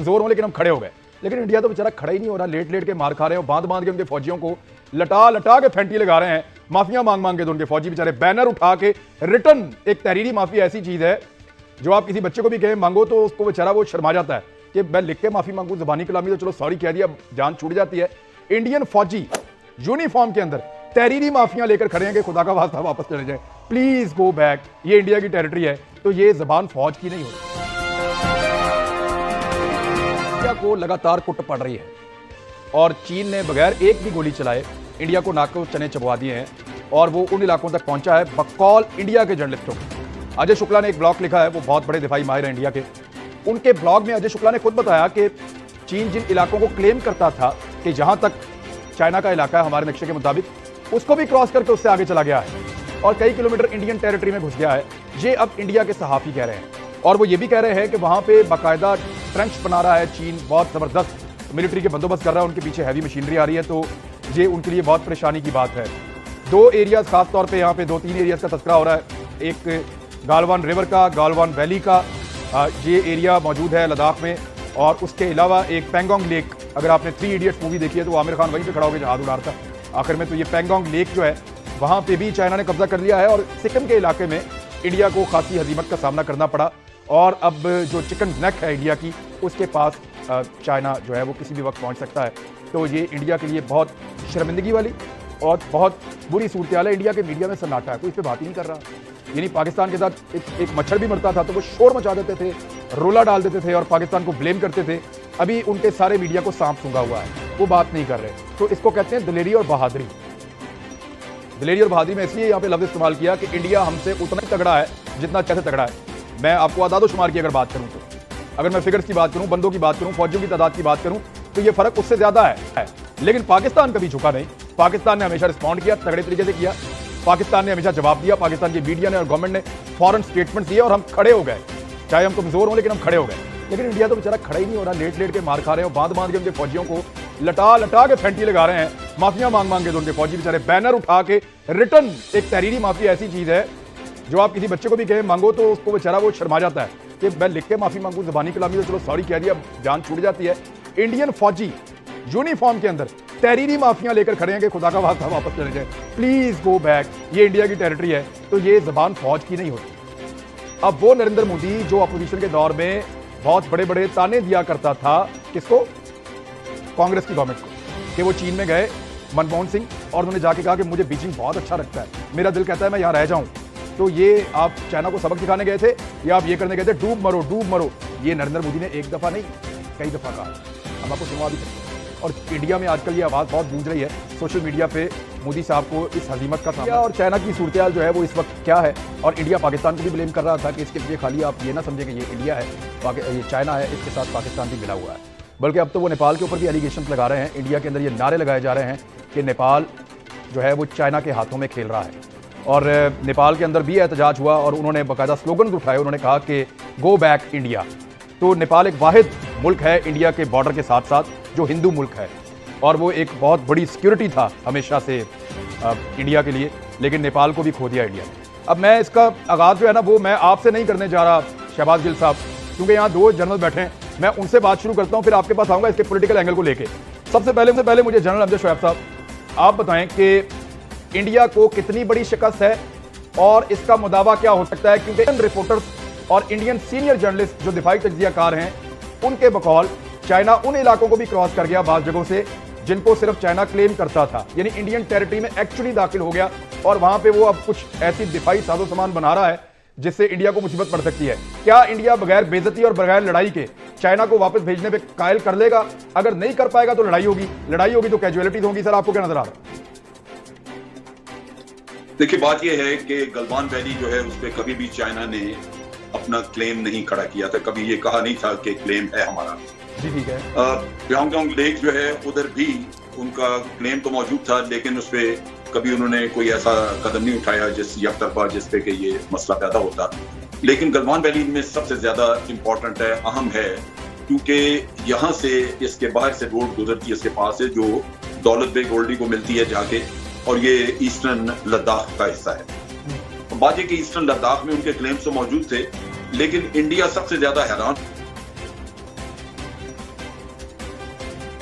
कमजोर हों लेकिन हम खड़े हो गए। लेकिन इंडिया तो बेचारा खड़ा ही नहीं हो रहा, लेट लेट के मार खा रहे हैं, बांध बांध के उनके फौजियों को लटा लटा के फेंटी लगा रहे हैं, माफिया मांग मांग के। तो उनके फौजी बेचारे बैनर उठा के रिटर्न, एक तहरीरी माफी ऐसी चीज है जो आप किसी बच्चे को भी कहे मांगो तो उसको बेचारा वो शर्मा जाता है कि मैं लिख के माफी मांगू, जुबानी कलामी तो चलो सॉरी कह दिया, जान छूट जाती है। इंडियन फौजी यूनिफॉर्म के अंदर तहरीरी माफिया लेकर खड़े हैं कि खुदा का वास्ता वापस चले जाए, प्लीज गो बैक, ये इंडिया की टेरिटरी है। तो ये जबान फौज की नहीं होती। इंडिया को लगातार कुट पड़ रही है और चीन ने बगैर एक भी गोली चलाए इंडिया को नाक को चने चबवा दिए हैं और वो उन इलाकों तक पहुंचा है बकौल इंडिया के जर्नलिस्टों। अजय शुक्ला ने एक ब्लॉग लिखा है, वो बहुत बड़े दिफाई माहिर हैं इंडिया के। उनके ब्लॉग में अजय शुक्ला ने खुद बताया कि चीन जिन इलाकों को क्लेम करता था कि जहां तक चाइना का इलाका है हमारे नक्शे के मुताबिक, उसको भी क्रॉस करके उससे आगे चला गया है और कई किलोमीटर इंडियन टेरिटरी में घुस गया है। ये अब इंडिया के सहाफी कह रहे हैं और वो ये भी कह रहे हैं कि वहां पे बाकायदा ट्रेंच बना रहा है चीन, बहुत जबरदस्त मिलिट्री के बंदोबस्त कर रहा है, उनके पीछे हैवी मशीनरी आ रही है। तो ये उनके लिए बहुत परेशानी की बात है। दो एरियाज खास तौर पे यहाँ पे 2-3 एरियाज का तस्करा हो रहा है। एक गालवान रिवर का, गालवान वैली का ये एरिया मौजूद है लद्दाख में, और उसके अलावा एक पेंगोंग लेक। अगर आपने 3 इडियट्स मूवी देखी है तो आमिर खान वहीं पे खड़ा होकर जहाज उड़ा रहा था आखिर में। तो ये पेंगोंग लेक जो है वहां पे भी चाइना ने कब्जा कर लिया है और सिक्किम के इलाके में इंडिया को खासी हजीमत का सामना करना पड़ा। और अब जो चिकन नेक है इंडिया की, उसके पास चाइना जो है वो किसी भी वक्त पहुंच सकता है। तो ये इंडिया के लिए बहुत शर्मिंदगी वाली और बहुत बुरी सूरत हाल है। इंडिया के मीडिया में सन्नाटा है, कोई इस पर बात ही नहीं कर रहा। यानी पाकिस्तान के साथ एक मच्छर भी मरता था तो वो शोर मचा देते थे, रोला डाल देते थे और पाकिस्तान को ब्लेम करते थे। अभी उनके सारे मीडिया को सांप सूंघा हुआ है, वो बात नहीं कर रहे। तो इसको कहते हैं दिलेरी और बहादुरी। दिलेरी और बहादुरी में इसलिए यहाँ पे लफ्ज इस्तेमाल किया कि इंडिया हमसे उतना ही तगड़ा है जितना चाहे तगड़ा है। मैं आपको आदादोशुमार की अगर बात करूँ तो, अगर मैं फिगर्स की बात करूँ, बंदों की बात करूँ, फौजियों की तादाद की बात करूँ, तो ये फर्क उससे ज्यादा है। लेकिन पाकिस्तान कभी झुका नहीं। पाकिस्तान ने हमेशा रिस्पॉन्ड किया, तगड़े तरीके से किया। पाकिस्तान ने हमेशा जवाब दिया, पाकिस्तान की मीडिया ने और गवर्नमेंट ने फॉरेन स्टेटमेंट दिए और हम खड़े हो गए। चाहे हम कमजोर हों लेकिन हम खड़े हो गए। लेकिन इंडिया तो बेचारा खड़ा ही नहीं हो रहा, लेट लेट के मार खा रहे हैं, बांध बांध के उनके फौजियों को लटा लटा के फेंटी लगा रहे हैं, माफिया मांग मांग के। तो उनके फौजी बेचारे बैनर उठा के रिटर्न, एक तहरीरी माफी ऐसी चीज है जो आप किसी बच्चे को भी कहे मांगो तो उसको बेचारा वो शर्मा जाता है कि मैं लिख के माफी मांगू, जुबानी कलामी तो चलो सॉरी कह दिया, जान छूट जाती है। इंडियन फौजी यूनिफॉर्म के अंदर तहरीरी माफिया लेकर खड़े हैं कि खुदा का वास्ता वापस चले जाए, प्लीज गो बैक, ये इंडिया की टेरिटरी है। तो ये जबान फौज की नहीं होती। अब वो नरेंद्र मोदी जो अपोजिशन के दौर में बहुत बड़े बड़े ताने दिया करता था, किसको? कांग्रेस की गवर्नमेंट को, कि वो चीन में गए मनमोहन सिंह और उन्होंने जाके कहा कि मुझे बीजिंग बहुत अच्छा लगता है, मेरा दिल कहता है मैं यहाँ रह जाऊं। तो ये आप चाइना को सबक सिखाने गए थे या आप ये करने गए थे डूब मरो डूब मरो? ये नरेंद्र मोदी ने एक दफा नहीं कई दफा कहा, हम आपको सुनवा भी सकते हैं। और इंडिया में आजकल ये आवाज़ बहुत गूंज रही है सोशल मीडिया पे मोदी साहब को इस हजीमत का सामना और चाइना की सूरत हाल जो है वो इस वक्त क्या है। और इंडिया पाकिस्तान को भी ब्लेम कर रहा था कि इसके पीछे खाली आप ये ना समझे कि ये इंडिया है, ये चाइना है, इसके साथ पाकिस्तान भी मिला हुआ है। बल्कि अब तो वो नेपाल के ऊपर भी एलिगेशन लगा रहे हैं। इंडिया के अंदर ये नारे लगाए जा रहे हैं कि नेपाल जो है वो चाइना के हाथों में खेल रहा है। और नेपाल के अंदर भी एहतजाज हुआ और उन्होंने बाकायदा स्लोगन उठाए, उन्होंने कहा कि गो बैक इंडिया। तो नेपाल एक वाहिद मुल्क है इंडिया के बॉर्डर के साथ साथ जो हिंदू मुल्क है और वो एक बहुत बड़ी सिक्योरिटी था हमेशा से इंडिया के लिए, लेकिन नेपाल को भी खो दिया इंडिया ने। अब मैं इसका आगाज़ जो है ना वो मैं आपसे नहीं करने जा रहा शहबाज गिल साहब, क्योंकि यहाँ 2 जनरल बैठे हैं, मैं उनसे बात शुरू करता हूँ, फिर आपके पास आऊँगा इसके पॉलिटिकल एंगल को लेके। सबसे पहले मुझे जनरल अमजद शोएब साहब आप बताएं कि इंडिया को कितनी बड़ी शिकस्त है और इसका मुदावा क्या हो सकता है, क्योंकि इंडियन रिपोर्टर्स और इंडियन सीनियर जर्नलिस्ट जो दिफाई तज्जियाकार हैं उनके बकौल चाइना उन इलाकों को भी क्रॉस कर गया बाज़ जगहों से जिनको सिर्फ चाइना क्लेम करता था, यानी इंडियन टेरिटरी में एक्चुअली दाखिल हो गया और वहां पे वो अब कुछ ऐसी दिफाई साजो सामान बना रहा है जिससे इंडिया को मुसीबत पड़ सकती है। क्या इंडिया बगैर बेइज्जती और बगैर लड़ाई के चाइना को वापस भेजने पे कायल कर लेगा? अगर नहीं कर पाएगा तो लड़ाई होगी तो कैजुअलिटीज होंगी। सर आपको क्या नजर आ रहा है? देखिए बात यह है कि गलवान वैली जो है उस पर कभी भी चाइना ने अपना क्लेम नहीं खड़ा किया था, कभी ये कहा नहीं था कि क्लेम है हमारा। जी ठीक है। प्योंगयांग लेक जो है उधर भी उनका क्लेम तो मौजूद था, लेकिन उस पर कभी उन्होंने कोई ऐसा कदम नहीं उठाया जिस यकतरफा जिस पे कि ये मसला पैदा होता। लेकिन गलवान वैली में सबसे ज्यादा इम्पोर्टेंट है, अहम है, क्योंकि यहाँ से इसके बाहर से रोड गुजरती है, इसके पास है जो दौलत बेग ओल्डी को मिलती है जाके, और ये ईस्टर्न लद्दाख का हिस्सा है। बात यह कि ईस्टर्न लद्दाख में उनके क्लेम्स तो मौजूद थे, लेकिन इंडिया सबसे ज्यादा हैरान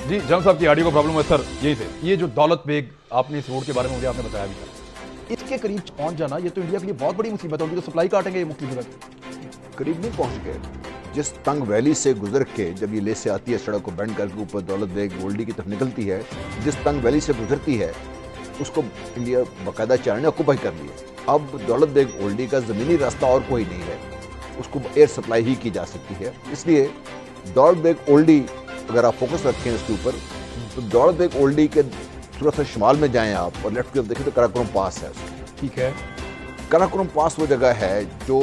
जी जन साहब की ऑडियो को प्रॉब्लम है सर यहीं से। ये जो दौलत बेग आपने इस रोड के बारे में मुझे आपने बताया भी था, इसके करीब पहुंच जाना ये तो इंडिया के लिए बहुत बड़ी मुसीबत है। उनकी तो सप्लाई काटेंगे ये मुख्तलिफ जगह। करीब नहीं पहुंच गए। जिस तंग वैली से गुजर के जब ये ले से आती है, सड़क को बैंड करके ऊपर दौलत बेग गोल्डी की तरफ निकलती है, जिस तंग वैली से गुजरती है उसको इंडिया बाकायदा चाइना ने ऑक्यूपाई कर लिया। अब दौलत बेग गोल्डी का ज़मीनी रास्ता और कोई नहीं है, उसको एयर सप्लाई ही की जा सकती है। इसलिए दौलत बेग ओल्डी अगर आप फोकस रखें इसके ऊपर, तो दौलत बेग ओल्डी के थोड़ा सा शुमाल में जाएं आप और लेफ्ट की तरफ देखें तो कराकोरम पास है। ठीक है, कराकोरम पास वो जगह है जो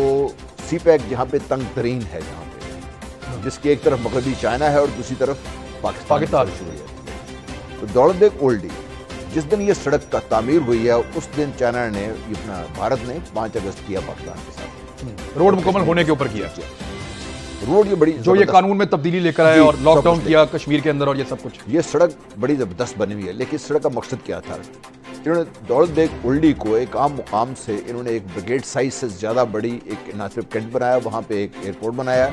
सी पैक जहाँ पे तंग तरीन है, जहाँ पे जिसकी एक तरफ मगरबी चाइना है और दूसरी तरफ पाकिस्तान शुरू है। तो दौलत बेग ओल्डी जिस दिन ये सड़क का तामीर हुई है उस दिन चाइना ने अपना भारत ने 5 अगस्त किया पाकिस्तान के साथ रोड मुकम्मल होने के ऊपर किया। रोड ये बड़ी जो ये कानून में तब्दीली लेकर आए और लॉकडाउन किया कश्मीर के अंदर और ये सब कुछ। ये सड़क बड़ी जबरदस्त बनी हुई है, लेकिन सड़क का मकसद क्या था? इन्होंने दौलत बेग ओल्डी को एक आम मुकाम से इन्होंने एक ब्रिगेड साइज से ज़्यादा बड़ी एक ना सिर्फ कैंट बनाया, वहाँ पे एक एयरपोर्ट बनाया।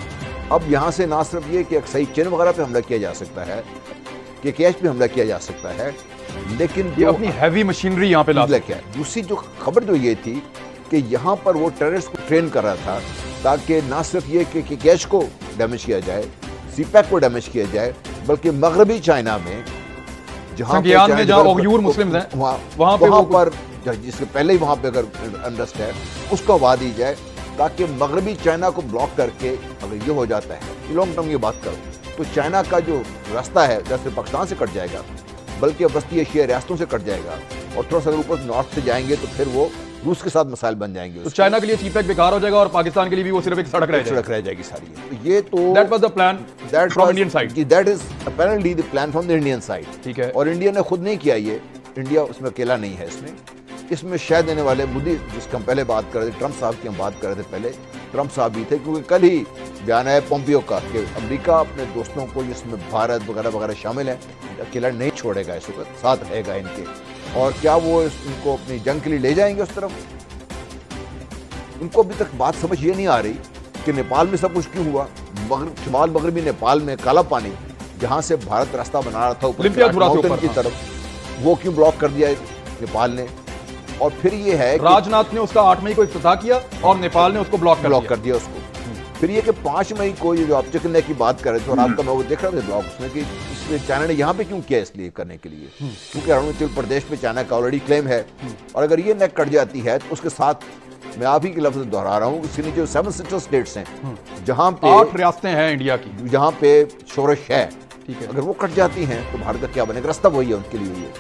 अब यहाँ से ना सिर्फ ये कि अक्साई चीन वगैरह पे हमला किया जा सकता है, कि कैश पे हमला किया जा सकता है, लेकिन ये अपनी हैवी मशीनरी यहाँ पे ला क्या है। दूसरी जो खबर जो ये थी कि यहाँ पर वो टेररिस्ट को ट्रेन कर रहा था ताकि ना सिर्फ ये कि कैश को डैमेज किया जाए, सीपैक को डैमेज किया जाए, बल्कि मगरबी चाइना में जहाँ उइगुर मुस्लिम्स हैं वहाँ पर जिसके पहले ही वहाँ पे अगर अनरेस्ट है उसको हवा दी जाए, ताकि मगरबी चाइना को ब्लॉक करके अगर ये हो जाता है, लॉन्ग टर्म की बात करो तो चाइना का जो रास्ता है जैसे पाकिस्तान से कट जाएगा, बल्कि वस्ती एशिया रियासतों से कट जाएगा और थोड़ा सा अगर ऊपर नॉर्थ से जाएंगे तो फिर वो रूस के साथ मसाइल बन जाएंगे। तो चाइना के लिए सीपैक बेकार हो जाएगा और पाकिस्तान के लिए भी वो सिर्फ एक सड़क रह जाएगी सारी। तो ये तो that was the plan from Indian side, that is apparently the plan from the Indian side. ठीक है, और इंडिया ने खुद नहीं किया ये, इंडिया उसमें अकेला नहीं है। इसमें शायद देने वाले मोदी जिसका हम पहले बात कर रहे थे, ट्रंप साहब की हम बात कर रहे थे, पहले ट्रंप साहब भी थे, क्योंकि कल ही बयान आया पोम्पियो का कि अमेरिका अपने दोस्तों को जिसमें भारत वगैरह वगैरह शामिल है अकेला नहीं छोड़ेगा, इस वक्त साथ रहेगा इनके। और क्या वो उनको अपनी जंग के लिए ले जाएंगे उस तरफ? उनको अभी तक बात समझ ये नहीं आ रही कि नेपाल में सब कुछ क्यों हुआ। शुमाल मगरबी नेपाल में काला पानी जहाँ से भारत रास्ता बना रहा था ऊपर की तरफ, वो क्यों ब्लॉक कर दिया नेपाल ने? और फिर ये है राजनाथ ने उसका 8 मई को इफ्तिताह किया और नेपाल ने उसको ब्लॉक कर दिया उसको। फिर ये कि 5 मई को ये जो आप चिकन नेक की बात कर रहे थे और आपका मैं वो देख रहा था ब्लॉग उसमें कि इसमें चाइना ने यहाँ पे क्यों किया, इसलिए करने के लिए क्योंकि अरुणाचल प्रदेश में चाइना का ऑलरेडी क्लेम है, और अगर ये नेक कट जाती है तो उसके साथ मैं आप ही के लफ्ज दोहरा रहा हूँ, इसके नीचे 7 सिस्टर स्टेट्स हैं जहाँ पे 8 रियासतें हैं इंडिया की, जहाँ पे शोरश है। ठीक है, अगर वो कट जाती हैं तो भारत का क्या बनेगा? रास्ता वही है उनके लिए।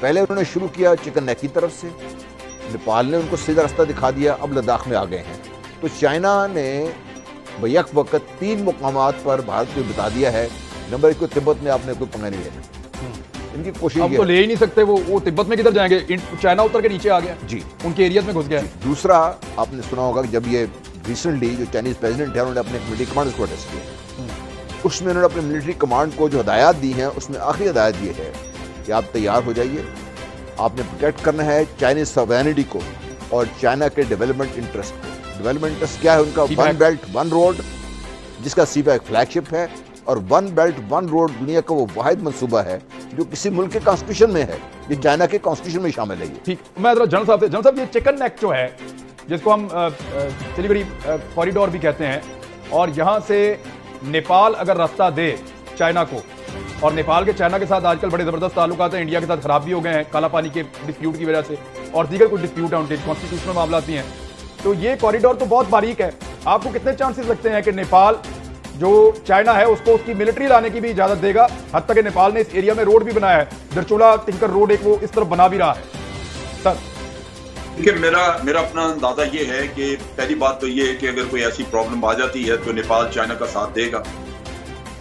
पहले उन्होंने शुरू किया चिकन नेक की तरफ से, नेपाल ने उनको सीधा रास्ता दिखा दिया, अब लद्दाख में आ गए हैं। तो चाइना ने बैक वक्त 3 मुकामात पर भारत को बता दिया है। नंबर 1 को तिब्बत में आपने कोई पंगा नहीं लेना, इनकी कोशिश अब तो ले ही नहीं सकते, वो तिब्बत में किधर जाएंगे? चाइना उतर के नीचे आ गया जी, उनके एरिया में घुस गया। दूसरा आपने सुना होगा कि जब ये रिसेंटली जो चाइनीज प्रेसिडेंट है उन्होंने अपने मिलिट्री कमांड को अरेस्ट किया, उसमें उन्होंने अपने मिलिट्री कमांड को जो हिदायत दी है उसमें आखिरी हिदायत ये है कि आप तैयार हो जाइए, आपने प्रोटेक्ट करना है चाइनीज सॉवरेनिटी को और चाइना के डेवलपमेंट इंटरेस्ट को। डेवलपमेंट इंटरेस्ट क्या है उनका? 1 बेल्ट 1 रोड, जिसका सीपैक फ्लैगशिप है, और 1 बेल्ट 1 रोड दुनिया का वो वाहिद मंसूबा है जो किसी मुल्क के कॉन्स्टिट्यूशन में है, ये चाइना के कॉन्स्टिट्यूशन में शामिल है। ठीक, मैं जरा जनरल साहब ये चिकन नेक जो है जिसको हम सिलीगुड़ी कॉरिडोर भी कहते हैं, और यहाँ से नेपाल अगर रास्ता दे चाइना को, और नेपाल के चाइना के साथ आजकल बड़े जबरदस्त ताल्लुकात हैं, इंडिया के साथ खराब भी हो गए हैं काला पानी के डिस्प्यूट की वजह से, और दीगर कुछ डिस्प्यूट है उनके कॉन्स्टिट्यूशनल मामला भी हैं, तो ये कॉरिडोर तो बहुत बारीक है। आपको कितने चांसेस लगते हैं कि नेपाल जो चाइना है उसको उसकी मिलिट्री लाने की भी इजाजत देगा? हद तक नेपाल ने इस एरिया में रोड भी बनाया है, दरचोला टिंकर रोड एक वो इस तरफ बना भी रहा है। सर देखिए, मेरा अपना अंदाजा ये है कि पहली बात तो ये है कि अगर कोई ऐसी प्रॉब्लम आ जाती है तो नेपाल चाइना का साथ देगा,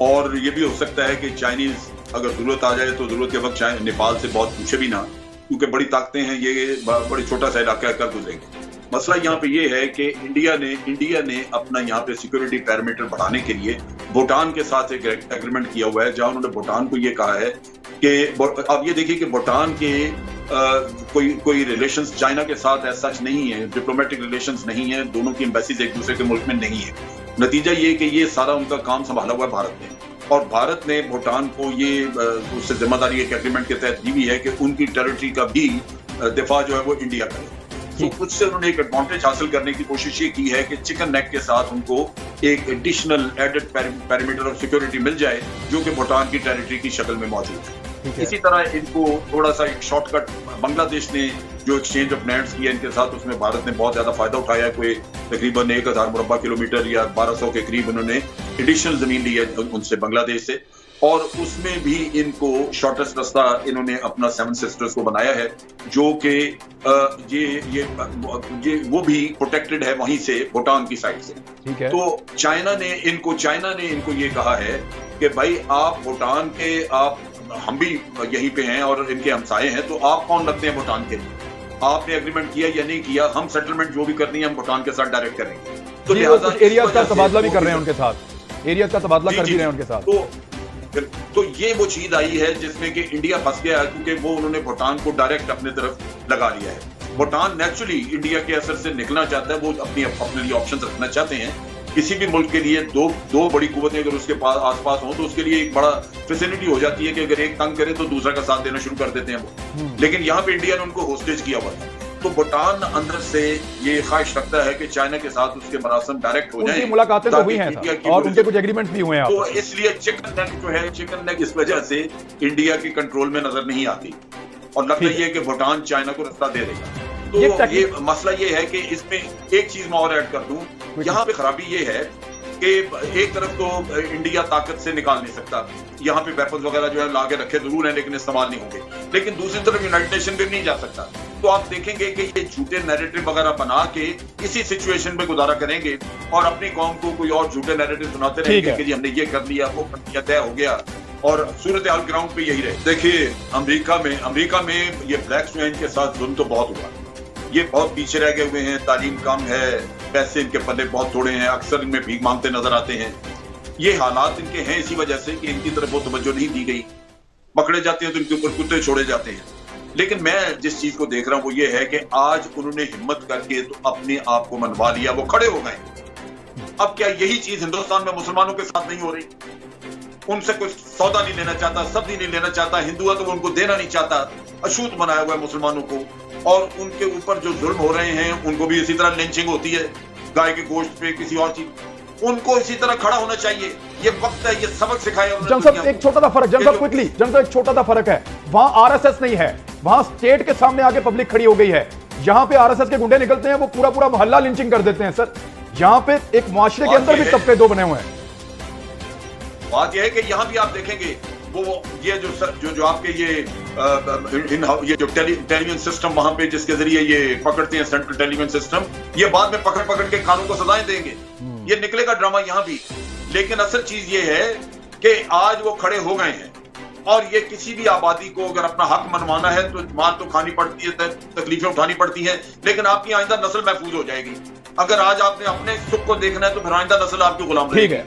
और ये भी हो सकता है कि चाइनीज अगर जरूरत आ जाए तो जरूरत के वक्त नेपाल से बहुत पूछे भी ना, क्योंकि बड़ी ताकतें हैं, ये बड़ी छोटा सा इलाका कर गुजरेंगे। मसला यहाँ पे ये है कि इंडिया ने अपना यहाँ पे सिक्योरिटी पैरामीटर बढ़ाने के लिए भूटान के साथ एक एग्रीमेंट किया हुआ है, जहाँ उन्होंने भूटान को ये कहा है कि अब ये देखिए कि भूटान के कोई रिलेशंस चाइना के साथ ऐसा सच नहीं है, डिप्लोमेटिक रिलेशंस नहीं है, दोनों की एम्बेसीज एक दूसरे के मुल्क में नहीं है। नतीजा ये कि ये सारा उनका काम संभाला हुआ है भारत ने। और भारत ने भूटान को ये उससे जिम्मेदारी एक एग्रीमेंट के तहत दी हुई है कि उनकी टेरिटरी का भी दिफा जो है वो इंडिया करे। तो उससे उन्होंने एक एडवांटेज हासिल करने की कोशिश ये की है कि चिकन नेक के साथ उनको एक additional added parameter of security मिल जाए जो कि भूटान की टेरिटरी की शक्ल में मौजूद है। इसी तरह इनको थोड़ा सा एक शॉर्टकट बांग्लादेश ने जो एक्सचेंज ऑफ लैंड्स किया इनके साथ, उसमें भारत ने बहुत ज्यादा फायदा उठाया है। कोई तकरीबन 1000 मुरब्बा किलोमीटर या 1200 के करीब उन्होंने एडिशनल जमीन ली है उनसे बांग्लादेश से, और उसमें भी इनको शॉर्टेस्ट रास्ता इन्होंने अपना 7 सिस्टर्स को बनाया है जो कि ये वो भी प्रोटेक्टेड है वहीं से भूटान की साइड से। ठीक है। तो चाइना ने इनको ये कहा है कि भाई आप भूटान के हम भी यहीं पे हैं और इनके हमसाए हैं, तो आप कौन लगते हैं भूटान के लिए? आपने एग्रीमेंट किया या नहीं किया, हम सेटलमेंट जो भी करनी है हम भूटान के साथ डायरेक्ट करेंगे। तो लिहाजा एरियाज का तबादला भी कर रहे हैं उनके साथ, एरियाज का तबादला कर भी रहे हैं उनके साथ। तो ये वो चीज आई है जिसमें कि इंडिया फंस गया है, क्योंकि वो उन्होंने भूटान को डायरेक्ट अपने तरफ लगा लिया है। भूटान नेचुरली इंडिया के असर से निकलना चाहता है, वो अपने लिए ऑप्शन रखना चाहते हैं। किसी भी मुल्क के लिए दो बड़ी कुव्वतें अगर उसके पास आसपास हो तो उसके लिए एक बड़ा फैसिलिटी हो जाती है कि अगर एक तंग करे तो दूसरा का साथ देना शुरू कर देते हैं वो। लेकिन यहाँ पे इंडिया ने उनको होस्टेज किया हुआ था। तो भूटान अंदर से ये ख्वाहिश रखता है कि चाइना के साथ उसके मरासम डायरेक्ट हो जाए। उनकी मुलाकातें तो हुई हैं और उनके कुछ एग्रीमेंट्स भी हुए हैं। तो इसलिए चिकन नेक इस वजह से इंडिया के कंट्रोल में नजर नहीं आती और लगता ही है कि भूटान चाइना को रास्ता दे देगा। तो ये मसला ये है कि इसमें एक चीज मैं और ऐड कर दूं, यहाँ पे खराबी ये है कि एक तरफ तो इंडिया ताकत से निकाल नहीं सकता, यहाँ पे वेपन्स वगैरह जो है लाके रखे जरूर है लेकिन इस्तेमाल नहीं होंगे, लेकिन दूसरी तरफ यूनाइटेड नेशन भी नहीं जा सकता। तो आप देखेंगे कि ये झूठे नैरेटिव वगैरह बना के इसी सिचुएशन में गुजारा करेंगे और अपनी कौम को कोई और झूठे नैरेटिव सुनाते रहेंगे कि जी हमने ये कर लिया, वो कर लिया, तय हो गया, और सूरत हाल ग्राउंड पे यही रहे। देखिए अमेरिका में ये ब्लैक्स जो है इनके साथ जुल्म तो बहुत हुआ, ये बहुत पीछे रह गए हुए हैं, तालीम कम है, पैसे इनके पल्ले बहुत थोड़े हैं, अक्सर इनमें भीख मांगते नजर आते हैं। ये हालात इनके हैं इसी वजह से कि इनकी तरफ वो तवज्जो नहीं दी गई, पकड़े जाते हैं तो इनके ऊपर कुत्ते छोड़े जाते हैं। लेकिन मैं जिस चीज को देख रहा हूं वो ये है कि आज उन्होंने हिम्मत करके तो अपने आप को मनवा लिया, वो खड़े हो गए। अब क्या यही चीज हिंदुस्तान में मुसलमानों के साथ नहीं हो रही? उनसे कोई सौदा नहीं लेना चाहता, सब्जी नहीं लेना चाहता, हिंदू है तो वो उनको देना नहीं चाहता, अछूत बनाया हुआ है मुसलमानों को, और उनके ऊपर जो जुल्म हो रहे हैं उनको भी इसी तरह लिंचिंग होती है गाय के गोश्त पे, किसी और चीज, उनको इसी तरह खड़ा होना चाहिए। ये वक्त है, ये सबक सिखाया। जनसब एक छोटा सा फर्क, जनसब क्विकली, जनसब एक छोटा सा फर्क है, वहां आरएसएस नहीं है, वहां स्टेट के सामने आके पब्लिक खड़ी हो गई है। यहाँ पे आरएसएस के गुंडे निकलते हैं, वो पूरा मोहल्ला लिंचिंग कर देते हैं। सर यहाँ पे एक मुआशरे के अंदर भी तबके दो बने हुए हैं। बात यह है कि यहाँ भी आप देखेंगे वो ये जो आपके ये जो टेलीविजन सिस्टम वहां पे जिसके जरिए ये पकड़ते हैं, सेंट्रल टेलीविजन सिस्टम, ये बाद में पकड़ के कानून को सजाएं देंगे, ये निकलेगा ड्रामा यहाँ भी। लेकिन असल चीज ये है कि आज वो खड़े हो गए हैं और ये किसी भी आबादी को अगर अपना हक मनवाना है तो मार तो खानी पड़ती है, तकलीफें उठानी पड़ती हैं, लेकिन आपकी आइंदा नस्ल महफूज हो जाएगी। अगर आज आपने अपने सुख को देखना है तो फिर आइंदा नस्ल आपकी गुलाम रहेगी।